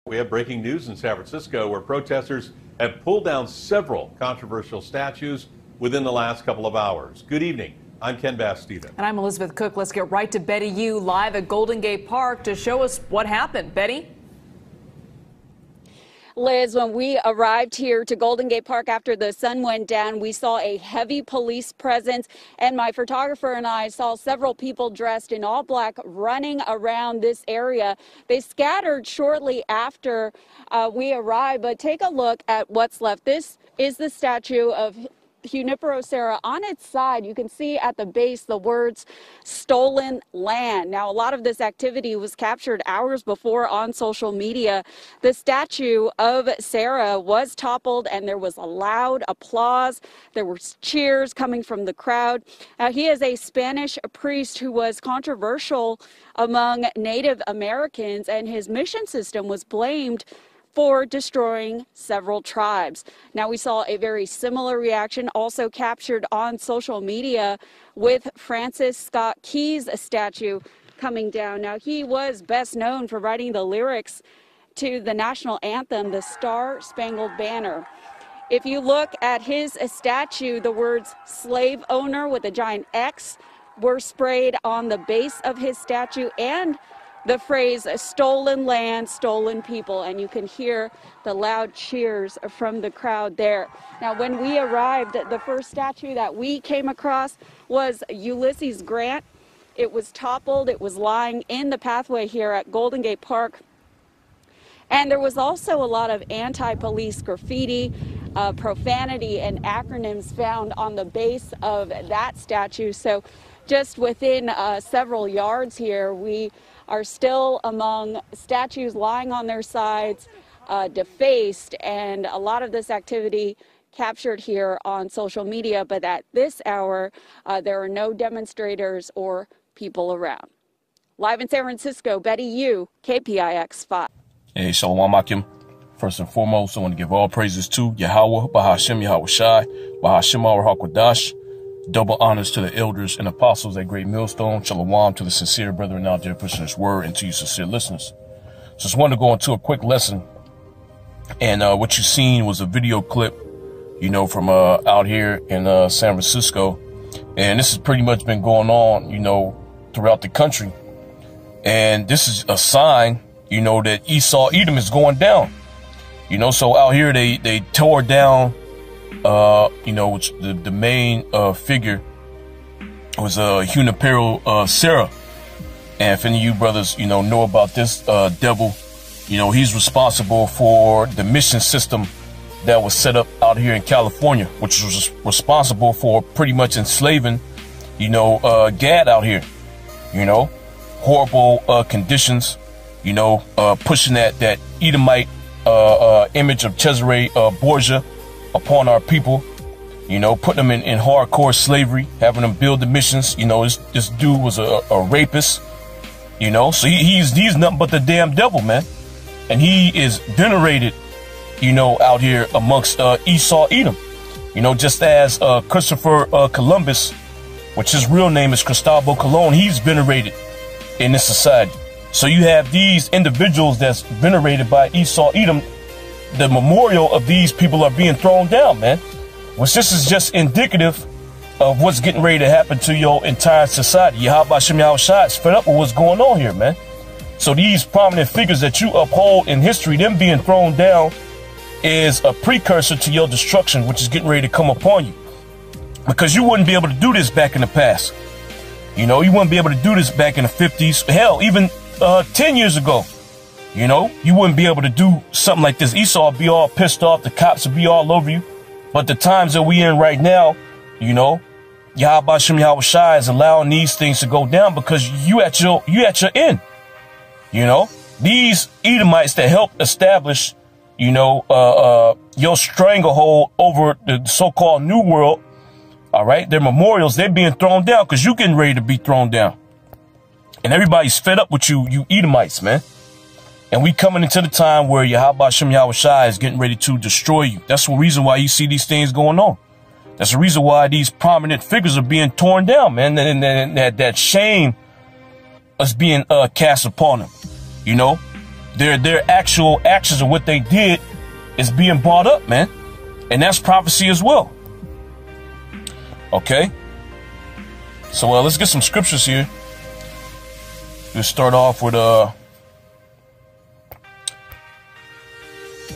We have breaking news in San Francisco where protesters have pulled down several controversial statues within the last couple of hours. Good evening. I'm Ken Bass-Steven. And I'm Elizabeth Cook. Let's get right to Betty Yu live at Golden Gate Park to show us what happened. Betty? Liz, when we arrived here to Golden Gate Park after the sun went down, we saw a heavy police presence, and my photographer and I saw several people dressed in all black running around this area. They scattered shortly after we arrived, but take a look at what's left. This is the statue of Junipero Serra. On its side, you can see at the base the words "stolen land." Now, a lot of this activity was captured hours before on social media. The statue of Serra was toppled and there was a loud applause. There were cheers coming from the crowd. He is a Spanish priest who was controversial among Native Americans, and his mission system was blamed for destroying several tribes. Now, we saw a very similar reaction also captured on social media with Francis Scott Key's statue coming down. Now, he was best known for writing the lyrics to the national anthem, the Star-Spangled Banner. If you look at his statue, the words "slave owner" with a giant X were sprayed on the base of his statue, and the phrase "stolen land, stolen people," and you can hear the loud cheers from the crowd there. Now, when we arrived, the first statue that we came across was Ulysses Grant. It was toppled. It was lying in the pathway here at Golden Gate Park. And there was also a lot of anti-police graffiti, profanity, and acronyms found on the base of that statue. So just within several yards here, we are still among statues lying on their sides, defaced, and a lot of this activity captured here on social media. But at this hour, there are no demonstrators or people around. Live in San Francisco, Betty Yu, KPIX 5. Hey, Shalom Akim. First and foremost, I want to give all praises to Yahawah, Bahashem Yahawah Bahashem Al-Hakwadash. Double honors to the elders and apostles at Great Millstone. Shalom to the sincere brethren out there pushing this word, and to you sincere listeners. Just want to go into a quick lesson. And what you seen was a video clip, from out here in San Francisco. And this has pretty much been going on, throughout the country. And this is a sign, that Esau Edom is going down. So out here they tore down which the main figure was Junipero Serra. And if any of you brothers, know about this devil, he's responsible for the mission system that was set up out here in California, which was responsible for pretty much enslaving, Gad out here, horrible conditions, pushing that Edomite image of Cesare Borgia upon our people, putting them in hardcore slavery, having them build the missions. This dude was a rapist, so he's nothing but the damn devil, man. And he is venerated, out here amongst Esau Edom, just as Christopher Columbus, which his real name is Cristobal Colon, he's venerated in this society. So you have these individuals that's venerated by Esau Edom. The memorial of these people are being thrown down, man. Which this is just indicative of what's getting ready to happen to your entire society. Yahweh Shem Yahweh is fed up with what's going on here, man. So these prominent figures that you uphold in history, them being thrown down, is a precursor to your destruction, which is getting ready to come upon you. Because you wouldn't be able to do this back in the past. You wouldn't be able to do this back in the 50s. Hell, even 10 years ago. You wouldn't be able to do something like this. Esau would be all pissed off. The cops would be all over you. But the times that we in right now, Yahweh Shem Yahweh Shai is allowing these things to go down because you at your end. These Edomites that helped establish, your stranglehold over the so-called New World. All right. Their memorials, they're being thrown down because you're getting ready to be thrown down. And everybody's fed up with you Edomites, man. And we coming into the time where Yahweh Shem Yahweh Shai is getting ready to destroy you. That's the reason why you see these things going on. That's the reason why these prominent figures are being torn down, man. And that shame is being cast upon them. Their actual actions of what they did is being brought up, man. And that's prophecy as well. Okay. So let's get some scriptures here. We'll start off with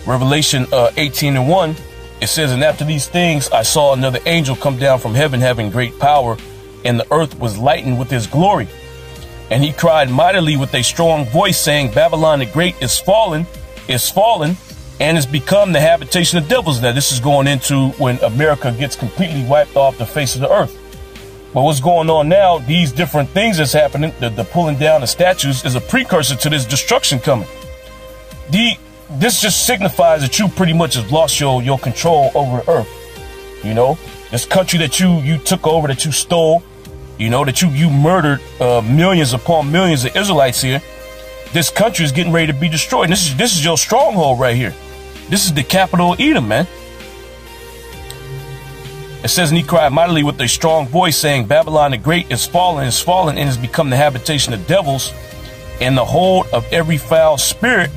Revelation 18:1. It says, and after these things, I saw another angel come down from heaven having great power, and the earth was lightened with his glory. And he cried mightily with a strong voice, saying, Babylon the Great is fallen, and has become the habitation of devils. Now, this is going into when America gets completely wiped off the face of the earth. But what's going on now, these different things that's happening, the pulling down the statues is a precursor to this destruction coming. This just signifies that you pretty much have lost your control over the earth. You know, this country that you took over, that you stole, you know, that you murdered millions upon millions of Israelites here. This country is getting ready to be destroyed. And this is your stronghold right here. This is the capital of Edom, man. It says, and he cried mightily with a strong voice, saying, Babylon the Great is fallen, and has become the habitation of devils, and the hold of every foul spirit,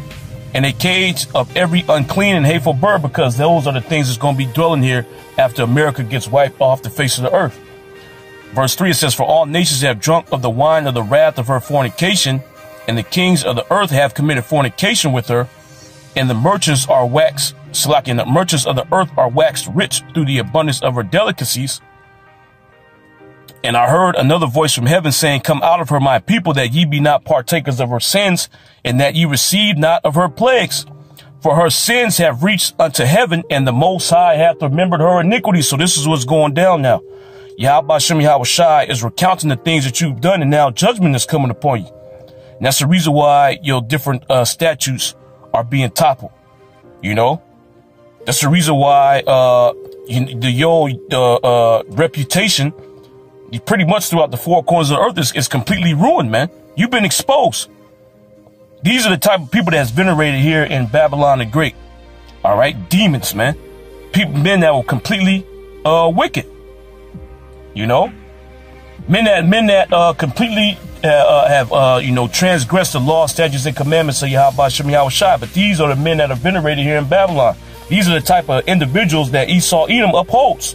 and a cage of every unclean and hateful bird, because those are the things that's going to be dwelling here after America gets wiped off the face of the earth. Verse 3, it says, for all nations have drunk of the wine of the wrath of her fornication, and the kings of the earth have committed fornication with her, and the merchants of the earth are waxed rich through the abundance of her delicacies. And I heard another voice from heaven saying, come out of her, my people, that ye be not partakers of her sins, and that ye receive not of her plagues. For her sins have reached unto heaven, and the Most High hath remembered her iniquity. So this is what's going down now. YAHAWAHI is recounting the things that you've done, and now judgment is coming upon you. And that's the reason why your different statues are being toppled. You know, that's the reason why your reputation, pretty much throughout the four corners of the earth, is completely ruined, man. You've been exposed. These are the type of people that's venerated here in Babylon the Great. All right, demons, man. Men that were completely wicked. You know, men that completely have transgressed the law, statutes, and commandments of YAHAWAHI. But these are the men that are venerated here in Babylon. These are the type of individuals that Esau Edom upholds.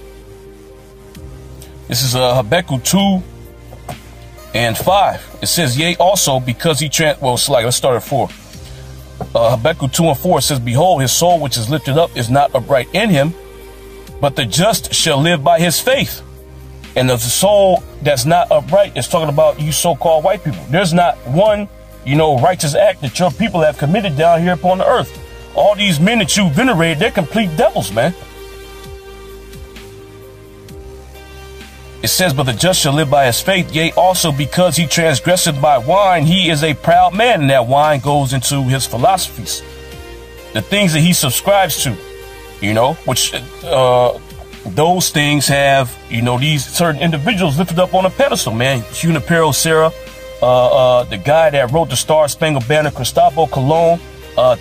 This is Habakkuk 2:5. It says, yea, also because he let's start at 4. Habakkuk 2:4 says, behold, his soul which is lifted up is not upright in him, but the just shall live by his faith. And the soul that's not upright is talking about you so-called white people. There's not one, righteous act that your people have committed down here upon the earth. All these men that you venerate, they're complete devils, man. It says, but the just shall live by his faith. Yea, also because he transgresseth by wine, he is a proud man. And that wine goes into his philosophies, the things that he subscribes to, which those things have, these certain individuals lifted up on a pedestal, man. Junipero Serra, the guy that wrote the Star Spangled Banner, Cristobal Colon,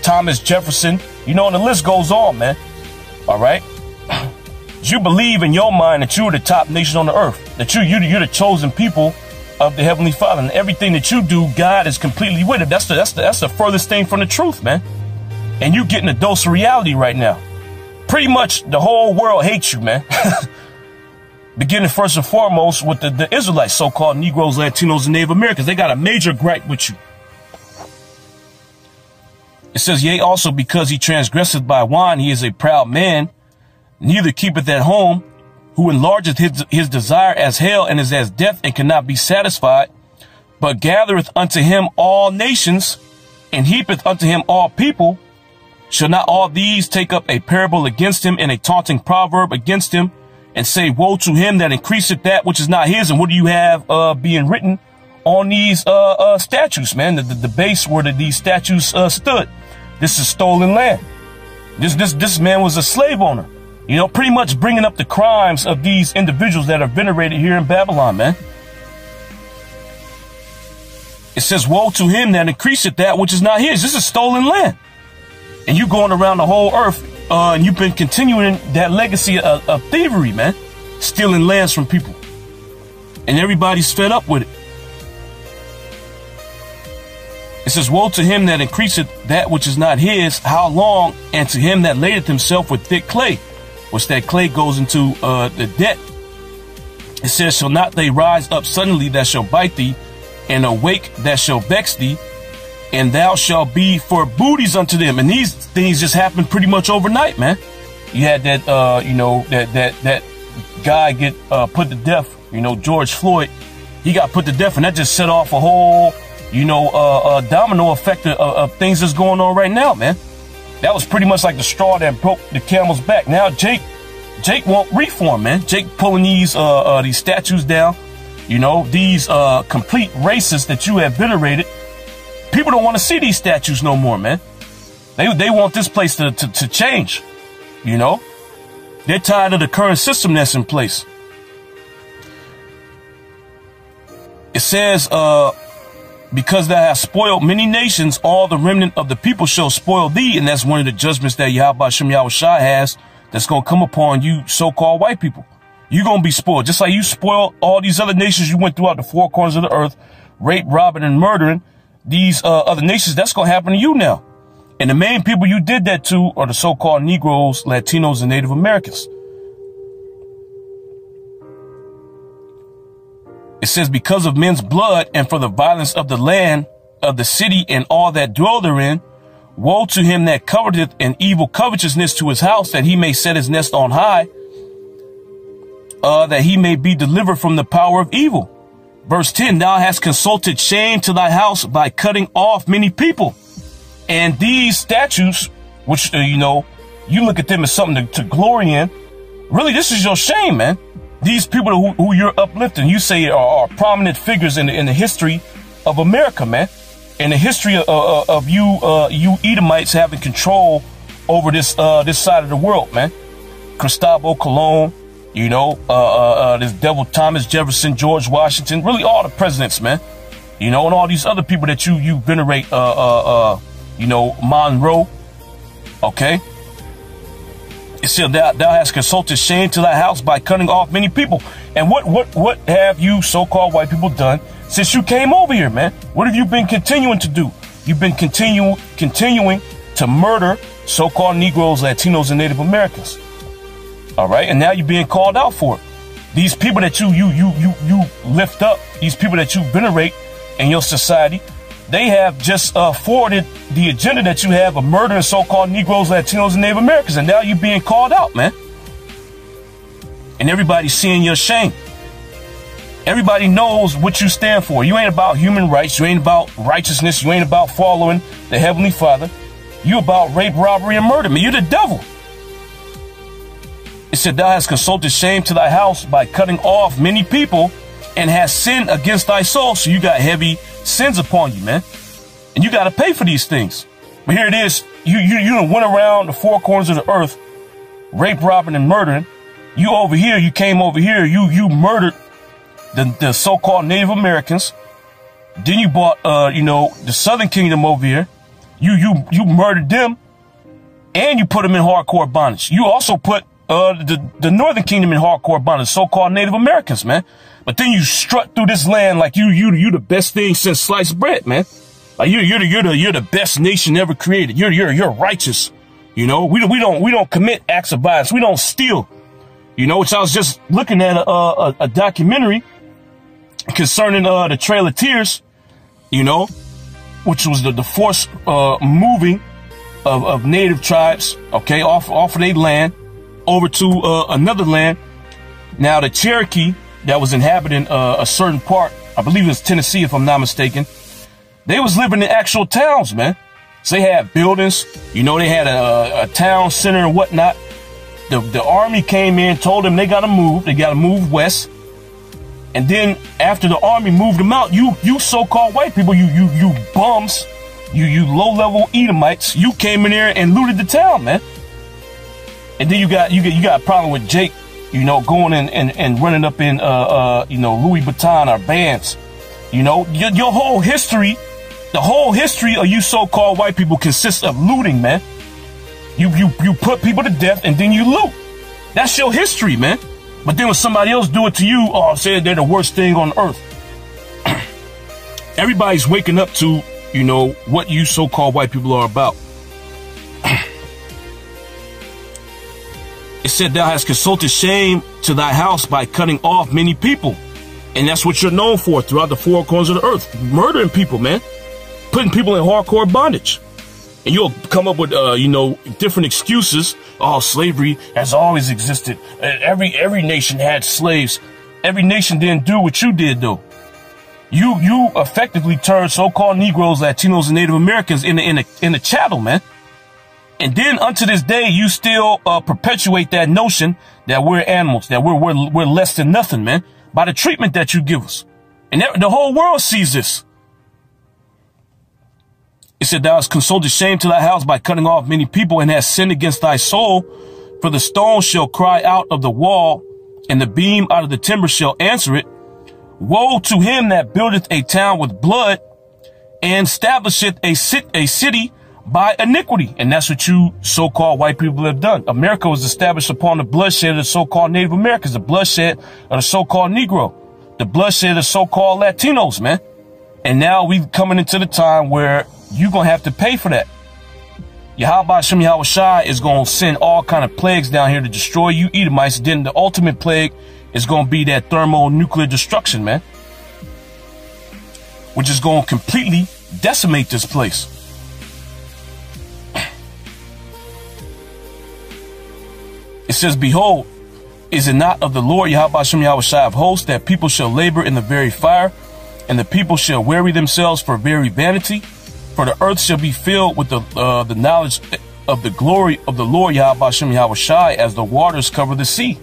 Thomas Jefferson, and the list goes on, man. All right. You believe in your mind that you're the top nation on the earth, that you're the chosen people of the Heavenly Father, and everything that you do, God is completely with it. That's the furthest thing from the truth, man. And you getting a dose of reality right now. Pretty much the whole world hates you, man. Beginning first and foremost with the Israelites, so-called Negroes, Latinos, and Native Americans. They got a major gripe with you. It says, yea, also because he transgresseth by wine, he is a proud man, neither keepeth at home, who enlargeth his desire as hell, and is as death, and cannot be satisfied, but gathereth unto him all nations, and heapeth unto him all people. Shall not all these take up a parable against him, and a taunting proverb against him, and say, woe to him that increaseth that which is not his? And what do you have being written on these statues, man? The base where these statues stood. This is stolen land. This man was a slave owner. Pretty much bringing up the crimes of these individuals that are venerated here in Babylon, man. It says, woe to him that increaseth that which is not his. This is stolen land. And you going around the whole earth, and you've been continuing that legacy of thievery, man. Stealing lands from people. And everybody's fed up with it. It says, woe to him that increaseth that which is not his, how long? And to him that ladeth himself with thick clay, which that clay goes into the debt. It says, shall not they rise up suddenly that shall bite thee, and awake that shall vex thee, and thou shalt be for booties unto them. And these things just happened pretty much overnight, man. You had that, that guy get put to death, George Floyd. He got put to death, and that just set off a whole, domino effect of things that's going on right now, man. That was pretty much like the straw that broke the camel's back. Now Jake won't reform, man. Jake pulling these statues down, these complete racists that you have venerated. People don't want to see these statues no more, man. They want this place to change, They're tired of the current system that's in place. It says, because thou hast spoiled many nations, all the remnant of the people shall spoil thee. And that's one of the judgments that YAHAWAHI has that's going to come upon you so-called white people. You're going to be spoiled. Just like you spoiled all these other nations you went throughout the four corners of the earth, rape, robbing, and murdering these other nations. That's going to happen to you now. And the main people you did that to are the so-called Negroes, Latinos, and Native Americans. It says, because of men's blood and for the violence of the land of the city and all that dwell therein, woe to him that coveteth an evil covetousness to his house, that he may set his nest on high, that he may be delivered from the power of evil. Verse 10, thou hast consulted shame to thy house by cutting off many people. And these statues, which, you look at them as something to glory in. Really, this is your shame, man. These people who you're uplifting, you say are prominent figures in the history of America, man. In the history of you Edomites having control over this side of the world, man. Cristobal Colon, this devil Thomas Jefferson, George Washington, really all the presidents, man. And all these other people that you venerate, Monroe, okay? It said, thou hast consulted shame to thy house by cutting off many people. And what have you so-called white people done since you came over here, man? What have you been continuing to do? You've been continuing to murder so-called Negroes, Latinos, and Native Americans. All right, and now you're being called out for it. These people that you lift up, these people that you venerate in your society, they have just forwarded the agenda that you have of murdering so-called Negroes, Latinos, and Native Americans. And now you're being called out, man. And everybody's seeing your shame. Everybody knows what you stand for. You ain't about human rights. You ain't about righteousness. You ain't about following the Heavenly Father. You about rape, robbery, and murder. Man, you're the devil. It said, thou hast consulted shame to thy house by cutting off many people and hast sinned against thy soul. So you got heavy sins upon you, man. And you got to pay for these things. But here it is. You went around the four corners of the earth, rape, robbing, and murdering. You came over here. You murdered the so-called Native Americans. Then you brought, the Southern Kingdom over here. You murdered them, and you put them in hardcore bondage. You also put the Northern Kingdom in hardcore bondage, so-called Native Americans, man. But then you strut through this land like you the best thing since sliced bread, man. Like you're the best nation ever created. You're righteous. We don't commit acts of violence. We don't steal. Which I was just looking at a documentary concerning the Trail of Tears, which was the forced moving of native tribes, okay, off of their land over to another land. Now the Cherokee that was inhabiting a certain part, I believe it was Tennessee, if I'm not mistaken, they was living in actual towns, man. So they had buildings, they had a town center and whatnot. The army came in, told them they got to move west. And then after the army moved them out, you so-called white people, you bums, you low-level Edomites, you came in there and looted the town, man. And then you got a problem with Jake, going and running up in, Louis Vuitton or Vans. Your whole history, the whole history of you so-called white people consists of looting, man. You put people to death and then you loot. That's your history, man. But then when somebody else do it to you, say they're the worst thing on earth. Everybody's waking up to you know, what you so-called white people are about. It said, thou hast consulted shame to thy house by cutting off many people. And that's what you're known for throughout the four corners of the earth. Murdering people, man. Putting people in hardcore bondage. And you'll come up with, you know, different excuses. Oh, slavery has always existed. Every nation had slaves. Every nation didn't do what you did, though. You effectively turned so-called Negroes, Latinos, and Native Americans in the chattel, man. And then unto this day, you still perpetuate that notion that we're animals, that we're less than nothing, man, by the treatment that you give us. And the whole world sees this. It said, thou hast consoled shame to thy house by cutting off many people, and hast sinned against thy soul. For the stone shall cry out of the wall, and the beam out of the timber shall answer it. Woe to him that buildeth a town with blood, and establisheth a city by iniquity. And that's what you so-called white people have done. America was established upon the bloodshed of the so-called Native Americans, the bloodshed of the so-called Negro, the bloodshed of the so-called Latinos, man. And now we coming into the time where you're going to have to pay for that. YAHAWAHI is going to send all kind of plagues down here to destroy you Edomites. Then the ultimate plague is going to be that thermonuclear destruction, man, which is going to completely decimate this place. It says, behold, is it not of the Lord YAHAWAHI of hosts that people shall labor in the very fire, and the people shall weary themselves for very vanity? For the earth shall be filled with the knowledge of the glory of the Lord YAHAWAHI as the waters cover the sea.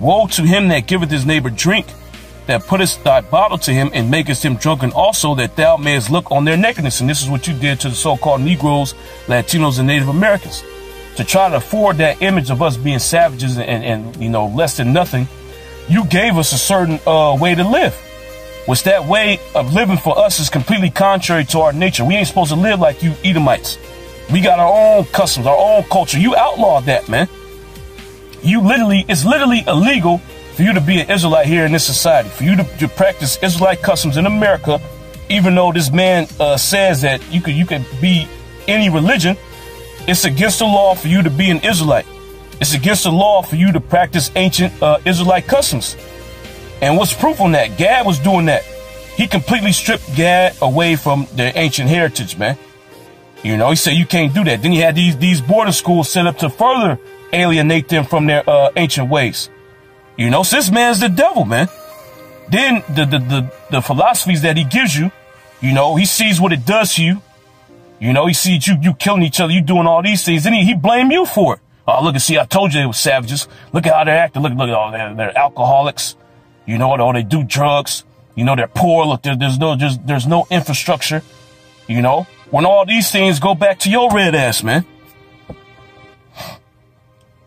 Woe to him that giveth his neighbor drink, that puttest thy bottle to him, and makest him drunken also, that thou mayest look on their nakedness. And this is what you did to the so-called Negroes, Latinos, and Native Americans. To try to afford that image of us being savages and you know, less than nothing, you gave us a certain way to live. Which that way of living for us is completely contrary to our nature. We ain't supposed to live like you Edomites. We got our own customs, our own culture. You outlawed that, man. It's literally illegal for you to be an Israelite here in this society, for you to practice Israelite customs in America, even though this man says that you could be any religion. It's against the law for you to be an Israelite. It's against the law for you to practice ancient Israelite customs. And what's proof on that? Gad was doing that. He completely stripped Gad away from their ancient heritage, man. You know, he said you can't do that. Then he had these border schools set up to further alienate them from their ancient ways. You know, so this man's the devil, man. Then the philosophies that he gives you, you know, he sees what it does to you. You know, he sees you killing each other, you doing all these things, then he blame you for it. Oh, look, see, I told you they were savages. Look at how they're acting. Look at all they're alcoholics. You know, or they do drugs. You know, they're poor. Look, there's no infrastructure. You know, when all these things go back to your red ass, man.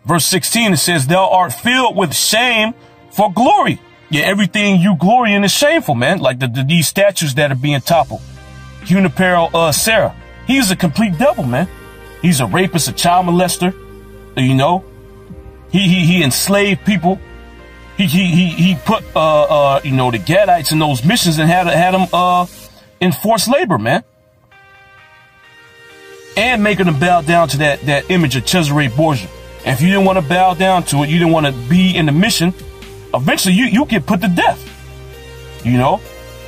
Verse 16, it says, thou art filled with shame for glory. Yeah, everything you glory in is shameful, man. Like these statues that are being toppled. Junipero Sarah. He's a complete devil, man. He's a rapist, a child molester. You know, he enslaved people. He put you know, the Gadites in those missions and had them in forced labor, man. And making them bow down to that image of Cesare Borgia. And if you didn't want to bow down to it, you didn't want to be in the mission, eventually you get put to death. You know,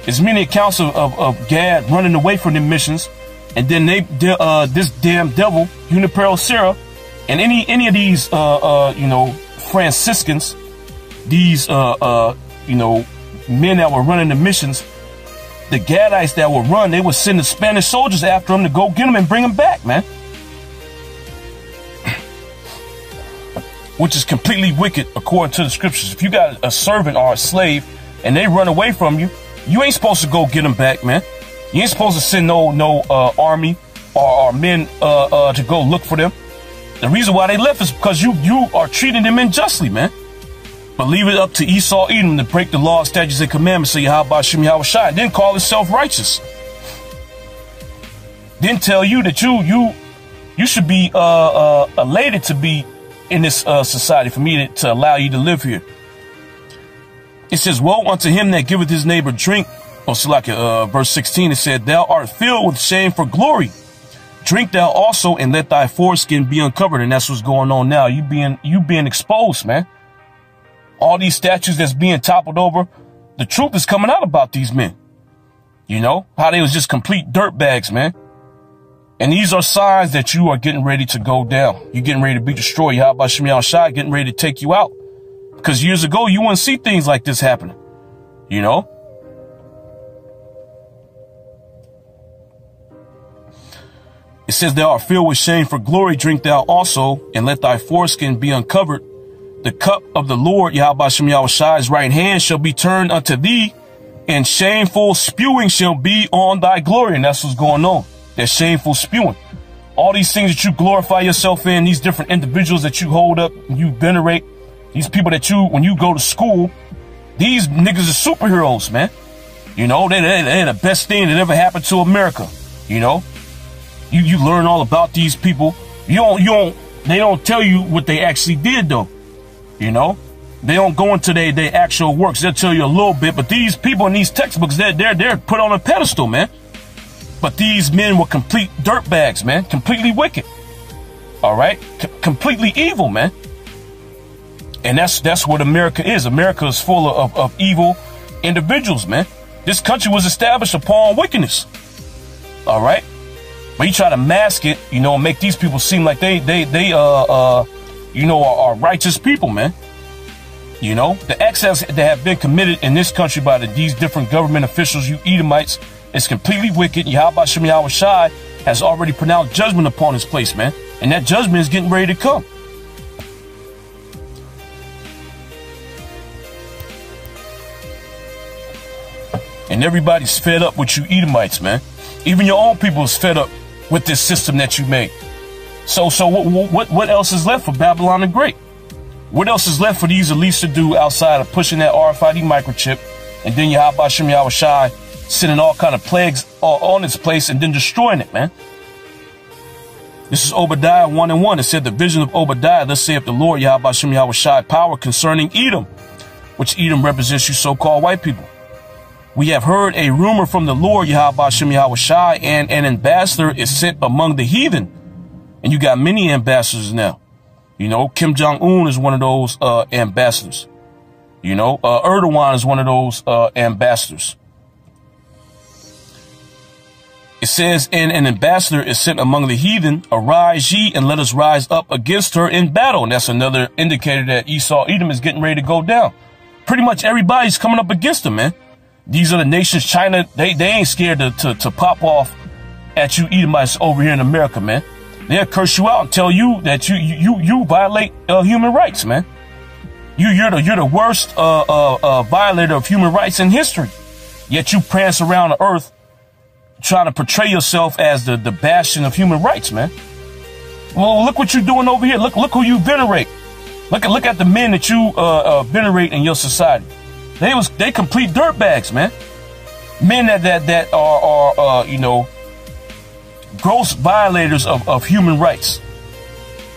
there's many accounts of Gad running away from the missions, and then this damn devil, Junipero Serra, and any of these you know, Franciscans, these you know, men that were running the missions, the Gadites that would run, they would send the Spanish soldiers after them to go get them and bring them back, man. Which is completely wicked according to the scriptures. If you got a servant or a slave and they run away from you, you ain't supposed to go get them back, man. You ain't supposed to send no army or men to go look for them. The reason why they left is because you are treating them unjustly, man. But leave it up to Esau, Edom to break the law, statutes, and commandments of YAHAWAHI. Then call it self-righteous. Then tell you that you should be elated to be in this society, for me to allow you to live here. It says, woe unto him that giveth his neighbor drink, so like verse 16, it said, thou art filled with shame for glory. Drink thou also and let thy foreskin be uncovered. And that's what's going on now. You being exposed, man. All these statues that's being toppled over. The truth is coming out about these men. You know, how they was just complete dirtbags, man. And these are signs that you are getting ready to go down. You're getting ready to be destroyed. Yahweh Shem Yahushai getting ready to take you out. Because years ago, you wouldn't see things like this happening. You know? It says, thou art filled with shame for glory, drink thou also, and let thy foreskin be uncovered. The cup of the Lord, Yahweh Shem Yahushai's right hand shall be turned unto thee, and shameful spewing shall be on thy glory. And that's what's going on. That shameful spewing. All these things that you glorify yourself in, these different individuals that you hold up, you venerate, these people that you, when you go to school, these niggas are superheroes, man. You know, they're the best thing that ever happened to America. You know, you learn all about these people. They don't tell you what they actually did though. You know, they don't go into their actual works. They'll tell you a little bit, but these people in these textbooks, they're put on a pedestal, man. But these men were complete dirtbags, man. Completely wicked. All right. Completely evil, man. And that's what America is. America is full of evil individuals, man. This country was established upon wickedness. All right. But you try to mask it, you know, and make these people seem like they you know, are righteous people, man. You know, the excess that have been committed in this country by these different government officials, you Edomites, is completely wicked. Yahweh Shem Yahushai has already pronounced judgment upon this place, man. And that judgment is getting ready to come. And everybody's fed up with you Edomites, man. Even your own people is fed up with this system that you made. So what else is left for Babylon the Great? What else is left for these elites to do outside of pushing that RFID microchip, and then Yahweh Shem Yahushai sending all kind of plagues on its place and then destroying it, man? This is Obadiah 1:1. It said, the vision of Obadiah, thus saith the Lord, Yahweh Shem Yahushai, power concerning Edom, which Edom represents you so-called white people. We have heard a rumor from the Lord, Yahweh Shem Yahushai, and an ambassador is sent among the heathen. And you got many ambassadors now. You know, Kim Jong-un is one of those ambassadors. You know, Erdogan is one of those ambassadors. It says, and an ambassador is sent among the heathen. Arise ye and let us rise up against her in battle. And that's another indicator that Esau, Edom is getting ready to go down. Pretty much everybody's coming up against them, man. These are the nations, China, they ain't scared to pop off at you Edomites over here in America, man. They'll curse you out and tell you that you violate human rights, man. You're the worst violator of human rights in history. Yet you prance around the earth trying to portray yourself as the bastion of human rights, man. Well, look what you're doing over here. Look who you venerate. Look at the men that you venerate in your society. They complete dirtbags, man. Men that are you know, gross violators of human rights.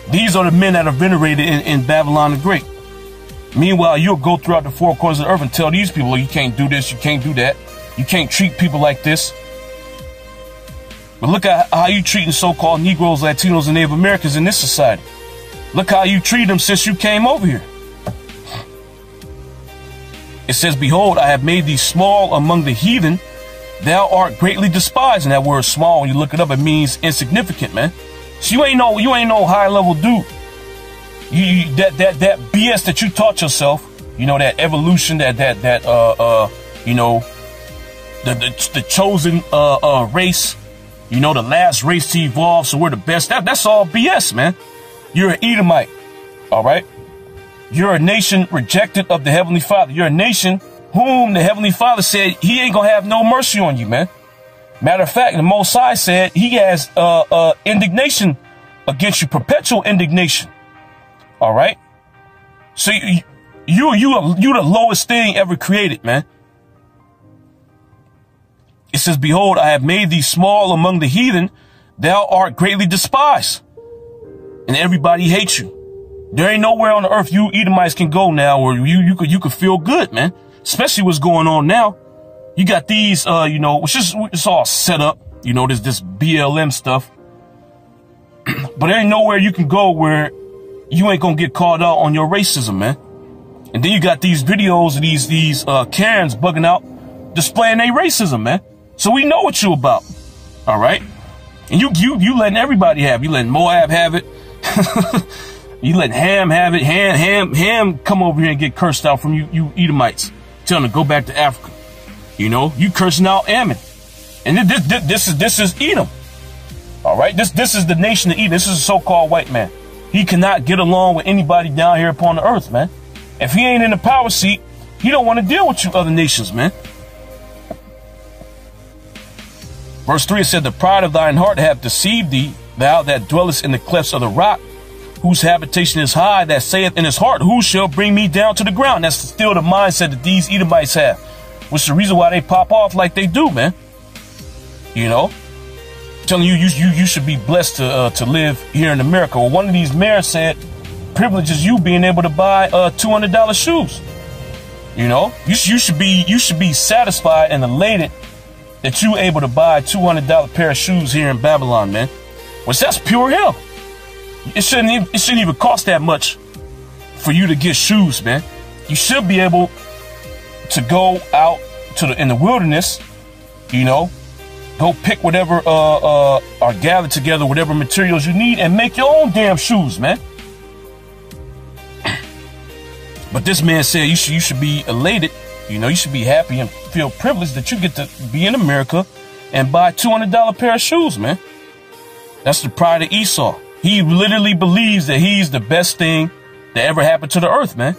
These are the men that are venerated in Babylon the Great. Meanwhile, you'll go throughout the four corners of the earth and tell these people, you can't do this, you can't do that. You can't treat people like this. But look at how you treating so-called Negroes, Latinos, and Native Americans in this society. Look how you treat them since you came over here. It says, behold, I have made thee small among the heathen. Thou art greatly despised. And that word small, when you look it up, it means insignificant, man. So you ain't no high level dude. That BS that you taught yourself, you know, that evolution, you know, the chosen race, you know, the last race to evolve, so we're the best. That's all BS, man. You're an Edomite, all right? You're a nation rejected of the Heavenly Father. You're a nation whom the Heavenly Father said he ain't gonna have no mercy on you, man. Matter of fact, the Most High said he has indignation against you, perpetual indignation. All right? So you the lowest thing ever created, man. It says, behold, I have made thee small among the heathen. Thou art greatly despised. And everybody hates you. There ain't nowhere on the earth you Edomites can go now where you could feel good, man. Especially what's going on now. You got these, you know, it's all set up. You know, there's this BLM stuff. But there ain't nowhere you can go where you ain't gonna get called out on your racism, man. And then you got these videos of these Karens bugging out, displaying their racism, man. So we know what you about. All right. And you letting everybody have it. You letting Moab have it. You letting Ham have it. Ham come over here and get cursed out from you Edomites. Tell them to go back to Africa. You know, you cursing out Ammon. And this is Edom. All right. This is the nation of Edom. This is a so-called white man. He cannot get along with anybody down here upon the earth, man. If he ain't in the power seat, he don't want to deal with you other nations, man. Verse 3 said, the pride of thine heart hath deceived thee, thou that dwellest in the clefts of the rock, whose habitation is high, that saith in his heart, who shall bring me down to the ground? That's still the mindset that these Edomites have, which is the reason why they pop off like they do, man. You know, telling you should be blessed to live here in America. Well, one of these mayors said, privilege is you being able to buy $200 shoes. You know, you should be satisfied and elated that you able to buy a $200 pair of shoes here in Babylon, man. Which that's pure hell. It shouldn't even cost that much for you to get shoes, man. You should be able to go out in the wilderness, you know, go pick whatever or gather together whatever materials you need and make your own damn shoes, man. But this man said you should be elated. You know, you should be happy and feel privileged that you get to be in America and buy a $200 pair of shoes, man. That's the pride of Esau. He literally believes that he's the best thing that ever happened to the earth, man.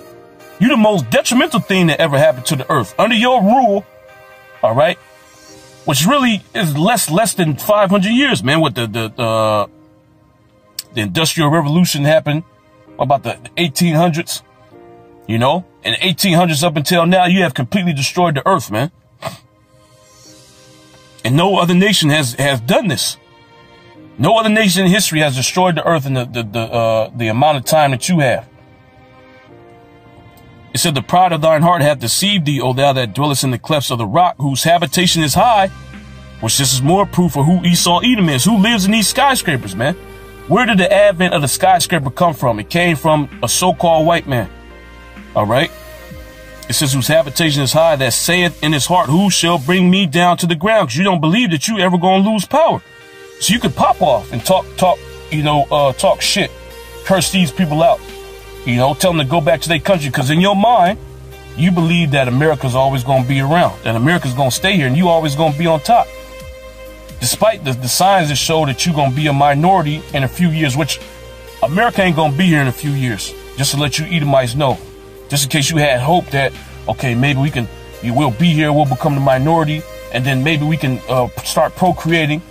You're the most detrimental thing that ever happened to the earth. Under your rule, all right, which really is less than 500 years, man. What the Industrial Revolution happened about the 1800s. You know, in the 1800s up until now, you have completely destroyed the earth, man. And no other nation has done this. No other nation in history has destroyed the earth in the amount of time that you have. It said, the pride of thine heart hath deceived thee, O thou that dwellest in the clefts of the rock, whose habitation is high, which this is more proof of who Esau Edom is, who lives in these skyscrapers, man. Where did the advent of the skyscraper come from? It came from a so-called white man. All right. It says, whose habitation is high, that saith in his heart, who shall bring me down to the ground? Because you don't believe that you ever going to lose power. So you could pop off and talk shit, curse these people out, you know, tell them to go back to their country. Because in your mind, you believe that America's always going to be around, that America's going to stay here and you always going to be on top. Despite the signs that show that you're going to be a minority in a few years, which America ain't going to be here in a few years, just to let you Edomites know. Just in case you had hope that, okay, maybe we'll be here, we'll become the minority, and then maybe we can start procreating,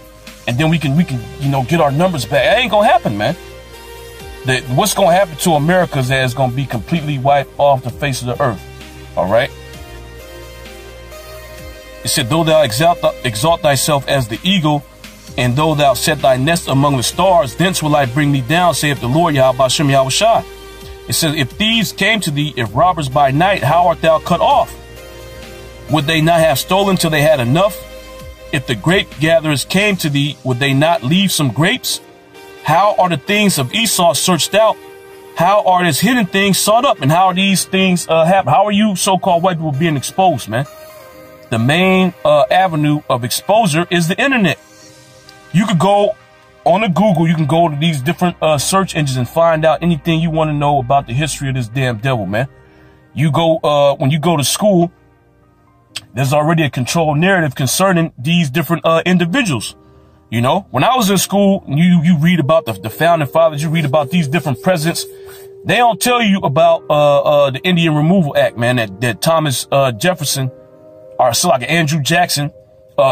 and then we can, you know, get our numbers back. That ain't gonna happen, man. What's gonna happen to America is that it's gonna be completely wiped off the face of the earth. All right. It said, though thou exalt thyself as the eagle, and though thou set thy nest among the stars, thence will I bring thee down, saith the Lord Yahweh Shem Yahushua. It says, if thieves came to thee, if robbers by night, how art thou cut off? Would they not have stolen till they had enough? If the grape gatherers came to thee, would they not leave some grapes? How are the things of Esau searched out? How are his hidden things sought up? And how are these things happen? How are you so-called white people being exposed, man? The main avenue of exposure is the internet. You could go on the Google, you can go to these different search engines and find out anything you want to know about the history of this damn devil, man. You go, when you go to school, there's already a controlled narrative concerning these different individuals. You know, when I was in school, you read about the founding fathers, you read about these different presidents. They don't tell you about the Indian Removal Act, man, that Thomas Jefferson, or so like Andrew Jackson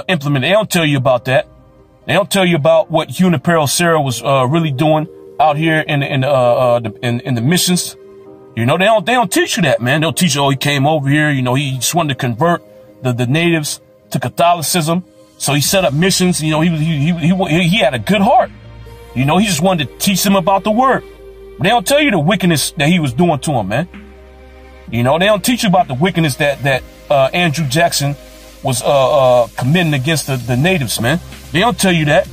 implemented. They don't tell you about that. They don't tell you about what Junipero Serra was really doing out here in the missions. You know, they don't teach you that, man. They'll teach you, oh, he came over here, you know, he just wanted to convert the natives to Catholicism. So he set up missions. You know, he had a good heart. You know, he just wanted to teach them about the word. But they don't tell you the wickedness that he was doing to them, man. You know, they don't teach you about the wickedness that Andrew Jackson committing against the natives, man. They don't tell you that.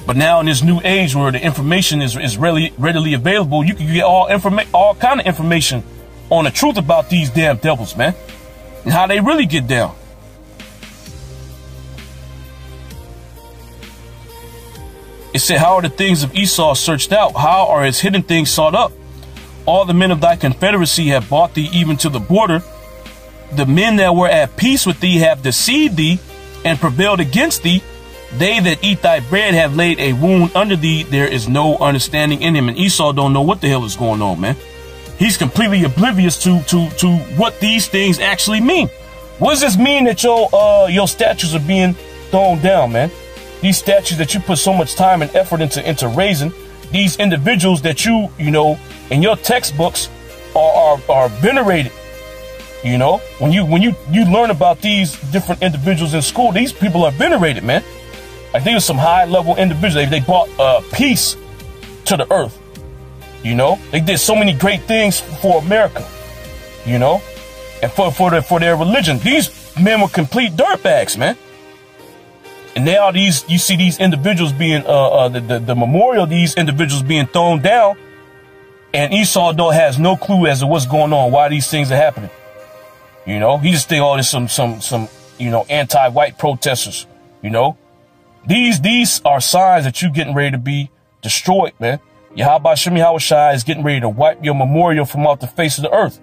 But now in this new age where the information is readily available, you can get all kind of information on the truth about these damn devils, man, and how they really get down. It said, how are the things of Esau searched out? How are his hidden things sought up? All the men of thy confederacy have brought thee even to the border. The men that were at peace with thee have deceived thee and prevailed against thee. They that eat thy bread have laid a wound under thee. There is no understanding in him. And Esau don't know what the hell is going on, man. He's completely oblivious to what these things actually mean. What does this mean that your statues are being thrown down, man? These statues that you put so much time and effort into raising, these individuals that you know, in your textbooks are venerated. You know, when you learn about these different individuals in school, these people are venerated, man. Like they were some high level individuals. They brought peace to the earth. You know, they did so many great things for America. You know, and for their religion. These men were complete dirtbags, man. And now you see these individuals being the memorial of these individuals being thrown down, and Esau has no clue as to what's going on, why these things are happening. You know, he just think, oh, there's some you know, anti-white protesters. You know, these are signs that you're getting ready to be destroyed, man. YAHAWAHI is getting ready to wipe your memorial from off the face of the earth.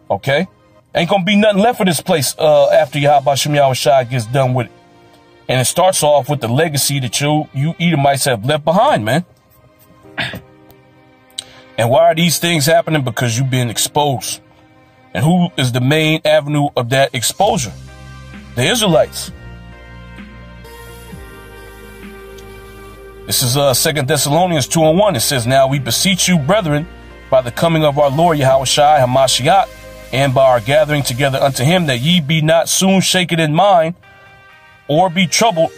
Okay, ain't gonna be nothing left for this place after YAHAWAHI gets done with it. And it starts off with the legacy that you Edomites have left behind, man. And why are these things happening? Because you've been exposed. And who is the main avenue of that exposure? The Israelites. This is 2 Thessalonians 2:1. It says, now we beseech you, brethren, by the coming of our Lord Yahushua Hamashiach, and by our gathering together unto him, that ye be not soon shaken in mind, or be troubled,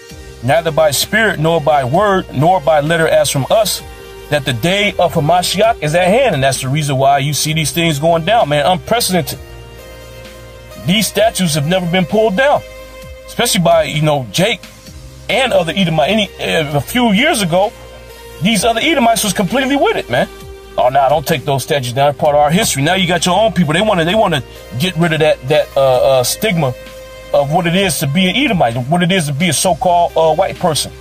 neither by spirit, nor by word, nor by letter as from us, that the day of Hamashiach is at hand. And that's the reason why you see these things going down, man. Unprecedented. These statues have never been pulled down, especially by, you know, Jake and other Edomites. A few years ago, these other Edomites was completely with it, man. Oh, no, don't take those statues down. They're part of our history. Now you got your own people. They want to get rid of that stigma of what it is to be an Edomite, what it is to be a so-called white person.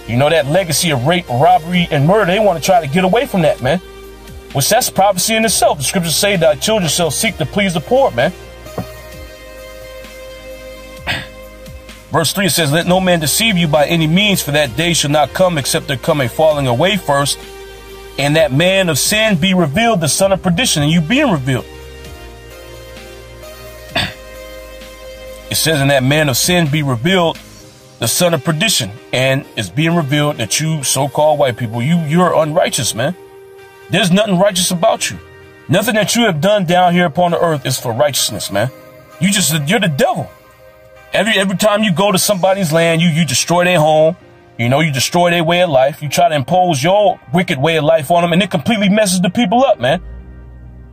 You know, that legacy of rape, robbery, and murder, they want to try to get away from that, man. Which that's prophecy in itself. The scriptures say that children shall seek to please the poor, man. Verse 3 says, let no man deceive you by any means, for that day shall not come except there come a falling away first, and that man of sin be revealed, the son of perdition, and you being revealed. It says, in that man of sin be revealed, the son of perdition, and it's being revealed that you so-called white people, you're unrighteous, man. There's nothing righteous about you. Nothing that you have done down here upon the earth is for righteousness, man. You're the devil. Every time you go to somebody's land, you destroy their home. You know, you destroy their way of life. You try to impose your wicked way of life on them, and it completely messes the people up, man.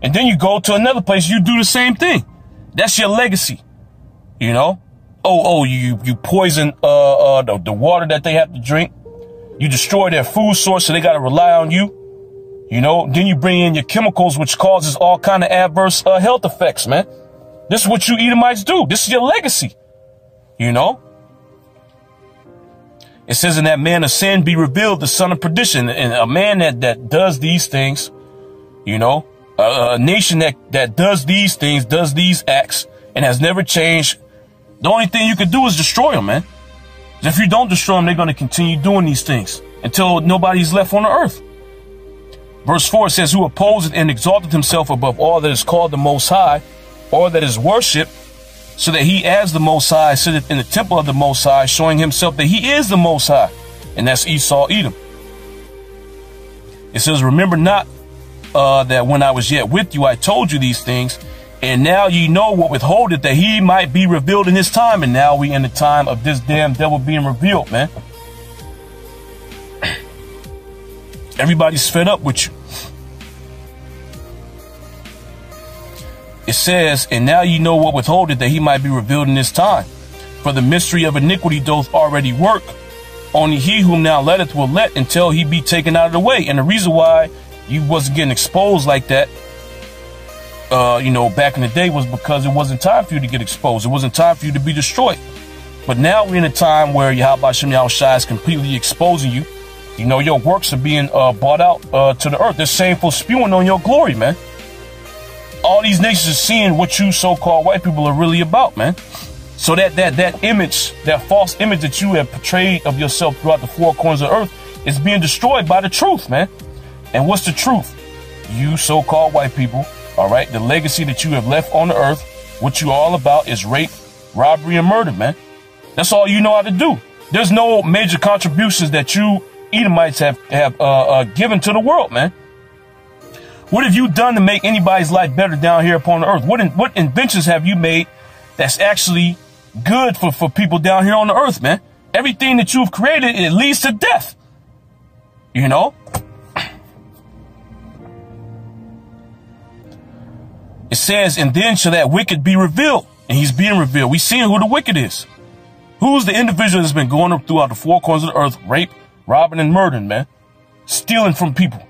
And then you go to another place, you do the same thing. That's your legacy. You know, you poison the water that they have to drink. You destroy their food source, so they got to rely on you. You know, then you bring in your chemicals, which causes all kind of adverse health effects, man. This is what you Edomites do. This is your legacy. You know, it says, in that man of sin be revealed, the son of perdition. And a man that does these things, you know, a nation that does these things, does these acts, and has never changed. The only thing you can do is destroy them, man. If you don't destroy them, they're going to continue doing these things until nobody's left on the earth. Verse 4 says, who opposeth and exalteth himself above all that is called the Most High, or that is worshipped, so that he as the Most High sitteth in the temple of the Most High, showing himself that he is the Most High. And that's Esau, Edom. It says, remember not that when I was yet with you, I told you these things. And now ye know what withholdeth, that he might be revealed in his time. And now we in the time of this damn devil being revealed, man. Everybody's fed up with you. It says, and now you know what withholdeth, that he might be revealed in this time. For the mystery of iniquity doth already work. Only he whom now letteth will let until he be taken out of the way. And the reason why you wasn't getting exposed like that, back in the day, was because it wasn't time for you to get exposed. It wasn't time for you to be destroyed. But now we're in a time where Yahweh Shem Yahushai is completely exposing you. You know, your works are being brought out to the earth. They're shameful spewing on your glory, man. All these nations are seeing what you so-called white people are really about, man. So that image, that false image that you have portrayed of yourself throughout the four corners of the earth is being destroyed by the truth, man. And what's the truth? You so-called white people, all right, the legacy that you have left on the earth, what you all about is rape, robbery, and murder, man. That's all you know how to do. There's no major contributions that you Edomites have given to the world, man. What have you done to make anybody's life better down here upon the earth? What inventions have you made that's actually good for people down here on the earth, man? Everything that you've created, it leads to death. You know? It says, and then shall that wicked be revealed. And he's being revealed. We seeing who the wicked is. Who's the individual that's been going up throughout the four corners of the earth, rape, robbing, and murdering, man? Stealing from people.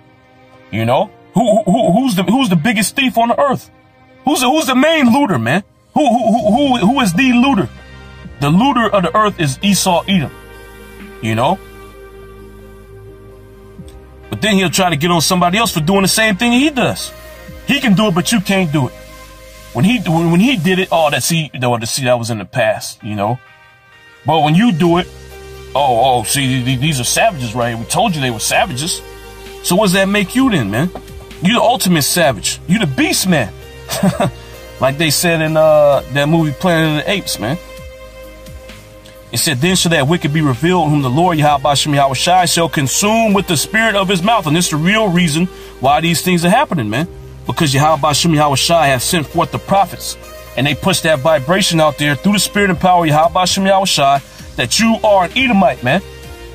You know? Who's the biggest thief on the earth? Who's the main looter, man? Who is the looter? The looter of the earth is Esau Edom. You know? But then he'll try to get on somebody else for doing the same thing he does. He can do it, but you can't do it. When he did it, that was in the past, you know. But when you do it, see, these are savages right here. We told you they were savages. So what does that make you then, man? You the ultimate savage. You the beast man. Like they said in that movie Planet of the Apes, man. It said, then shall that wicked be revealed, whom the Lord Yahweh Shem Yahushai shall consume with the spirit of his mouth. And this is the real reason why these things are happening, man. Because Yahweh Shem Yahushai have sent forth the prophets. And they push that vibration out there through the spirit and power of Yahweh Shem Yahushai that you are an Edomite, man.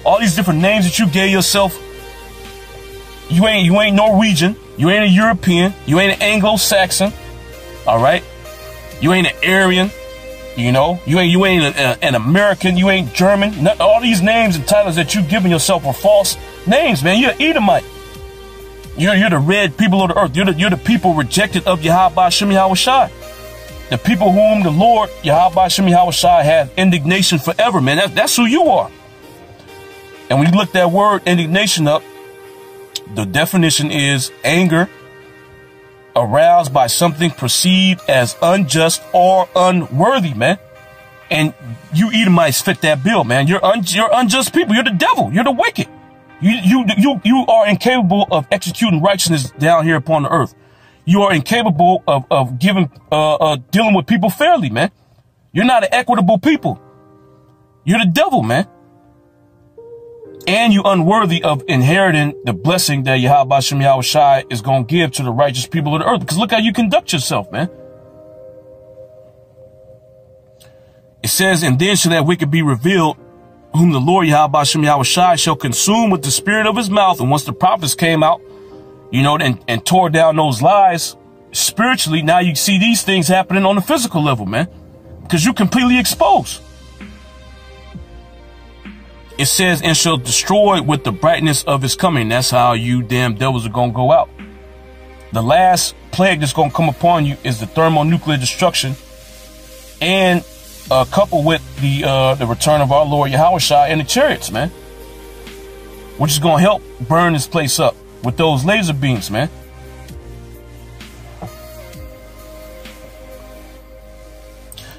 All these different names that you gave yourself. You ain't Norwegian. You ain't a European. You ain't an Anglo-Saxon. All right. You ain't an Aryan. You know, you ain't an American. You ain't German. All these names and titles that you giving yourself are false names, man. You're an Edomite. You're the red people of the earth. You're the people rejected of Yahweh Shem Yahushai. The people whom the Lord Yahweh Shem Yahushai have indignation forever, man. That's who you are. And when you look that word indignation up, the definition is anger aroused by something perceived as unjust or unworthy, man. And you Edomites fit that bill, man. You're unjust people. You're the devil. You're the wicked. You are incapable of executing righteousness down here upon the earth. You are incapable of dealing with people fairly, man. You're not an equitable people. You're the devil, man. And you unworthy of inheriting the blessing that Yahweh Shem Yahushai is going to give to the righteous people of the earth. Because look how you conduct yourself, man. It says, and then shall that wicked be revealed, whom the Lord Yahweh Shem Yahushai shall consume with the spirit of his mouth. And once the prophets came out, you know, and tore down those lies spiritually, now you see these things happening on the physical level, man. Because you're completely exposed. It says, and shall destroy with the brightness of his coming. That's how you damn devils are going to go out. The last plague that's going to come upon you is the thermonuclear destruction, and coupled with the return of our Lord Yahushua and the chariots, man, which is going to help burn this place up with those laser beams, man.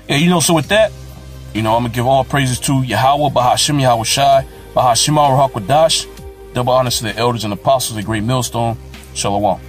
Yeah, you know, so with that, you know, I'm going to give all praises to Yahweh, Bahashim Yahushai, Bahashim Ruach Kwadash. Double honors to the elders and apostles, the great millstone. Shalom.